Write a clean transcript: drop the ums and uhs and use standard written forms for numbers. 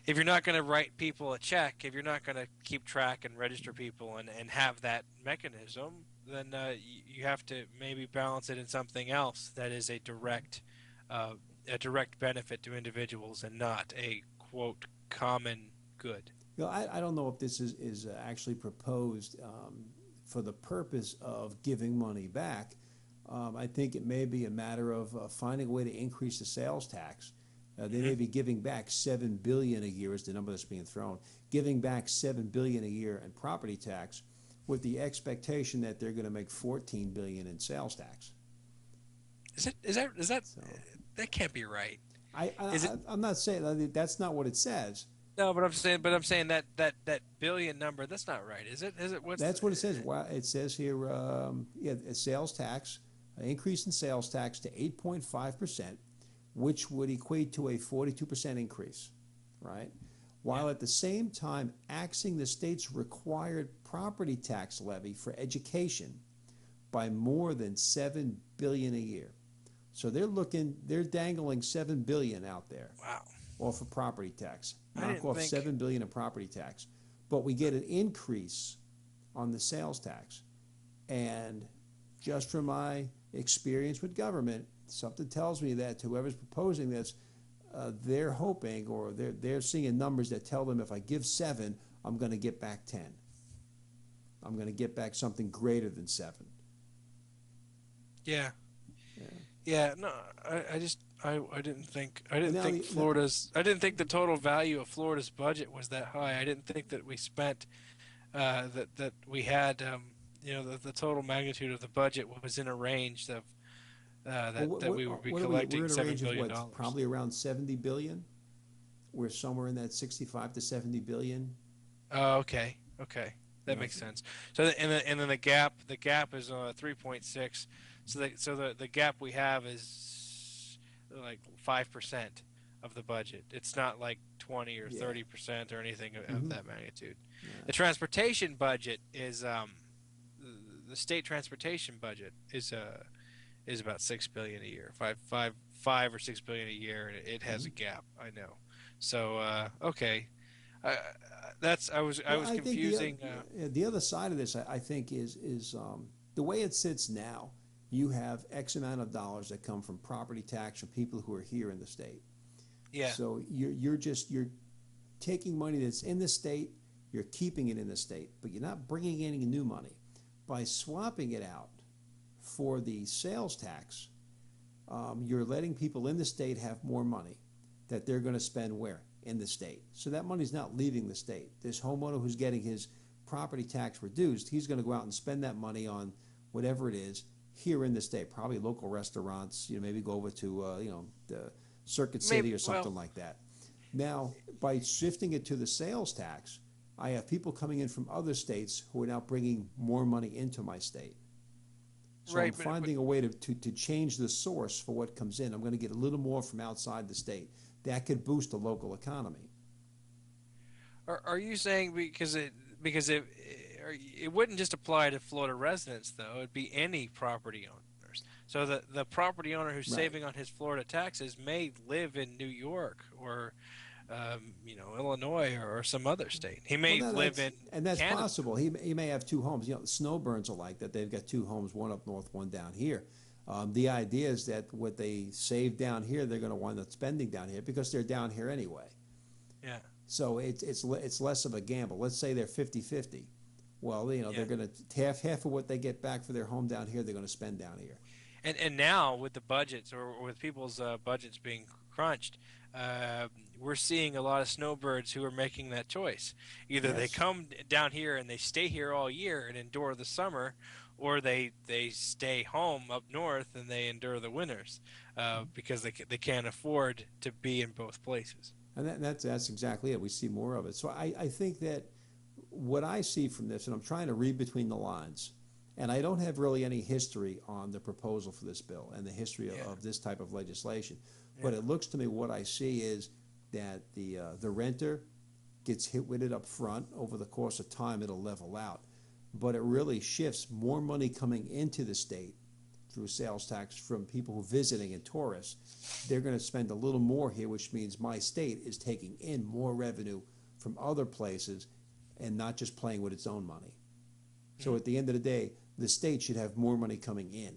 if you're not going to write people a check, if you're not going to keep track and register people and have that mechanism, then you have to maybe balance it in something else that is uh, a direct benefit to individuals and not a quote common good. I don't know if this is actually proposed for the purpose of giving money back. I think it may be a matter of finding a way to increase the sales tax. They Hmm. may be giving back 7 billion a year is the number that's being thrown. Giving back 7 billion a year in property tax, with the expectation that they're going to make 14 billion in sales tax. Is that So that can't be right? I, Is it? I'm not saying that's not what it says. No, but I'm saying that billion number, that's not right, is it? Is it? What's That's what it says. It says here, yeah, a sales tax, an increase in sales tax to 8.5%, which would equate to a 42% increase, right? yeah. While at the same time axing the state's required property tax levy for education by more than 7 billion a year. So they're dangling 7 billion out there Wow. off of property tax. I Knock didn't off think. 7 billion in property tax, but we get an increase on the sales tax. And just from my experience with government, something tells me that whoever's proposing this, they're hoping or they're seeing numbers that tell them if I give 7, I'm going to get back 10. I'm going to get back something greater than 7. Yeah. Yeah. Yeah, no, I just I didn't think I And didn't now, think Florida's I didn't think the total value of Florida's budget was that high. I didn't think that we spent that we had the total magnitude of the budget was in a range of well, that we would be what are we? We're collecting in a seven range of billion what? dollars. Probably around 70 billion. We're somewhere in that 65 to 70 billion. Oh, okay, okay, You that know, makes sense. So and then the gap is 3.6. So the gap we have is like 5% of the budget. It's not like 20 or yeah. 30% or anything of Mm-hmm. that magnitude. Yeah. The transportation budget is the state transportation budget is about 6 billion a year, five or 6 billion a year, and it has Mm-hmm. a gap. I know. So okay, I, that's I Well, was I think confusing. the other side of this, I think, is the way it sits now. You have X amount of dollars that come from property tax from people who are here in the state. Yeah, So you're taking money that's in the state, you're keeping it in the state, but you're not bringing any new money. By swapping it out for the sales tax, you're letting people in the state have more money that they're going to spend where? In the state. So that money's not leaving the state. This homeowner who's getting his property tax reduced, he's going to go out and spend that money on whatever it is here in the state, probably local restaurants, maybe go over to, the Circuit maybe. City or Well, something like that. Now, by shifting it to the sales tax, I have people coming in from other states who are now bringing more money into my state. So I'm right, but finding a way to change the source for what comes in. I'm going to get a little more from outside the state. That could boost the local economy. are you saying it wouldn't just apply to Florida residents though? It'd be any property owners. So the property owner who's Right. saving on his Florida taxes may live in New York or Illinois or some other state. He Well, may no, live in that's Canada. possible. He may have two homes. The snowbirds are like that. They've got two homes, one up north, one down here. The idea is that what they save down here, they're going to wind up spending down here because they're down here anyway. Yeah, So it's less of a gamble. Let's say they're 50-50. Well, yeah. they're going to half of what they get back for their home down here, they're going to spend down here. And now with the budgets or with people's budgets being crunched, we're seeing a lot of snowbirds who are making that choice. Either they Yes. come down here and they stay here all year and endure the summer, or they stay home up north and they endure the winters because they can't afford to be in both places. And that's exactly it. We see more of it. So I think that what I see from this, and I'm trying to read between the lines, and I don't have really any history on the proposal for this bill and the history Yeah, of this type of legislation, but yeah. it looks to me what I see is that the renter gets hit with it up front. Over the course of time, it'll level out, but it really shifts more money coming into the state through sales tax from people who are visiting and tourists, they're going to spend a little more here, which means my state is taking in more revenue from other places and not just playing with its own money. So at the end of the day, the state should have more money coming in.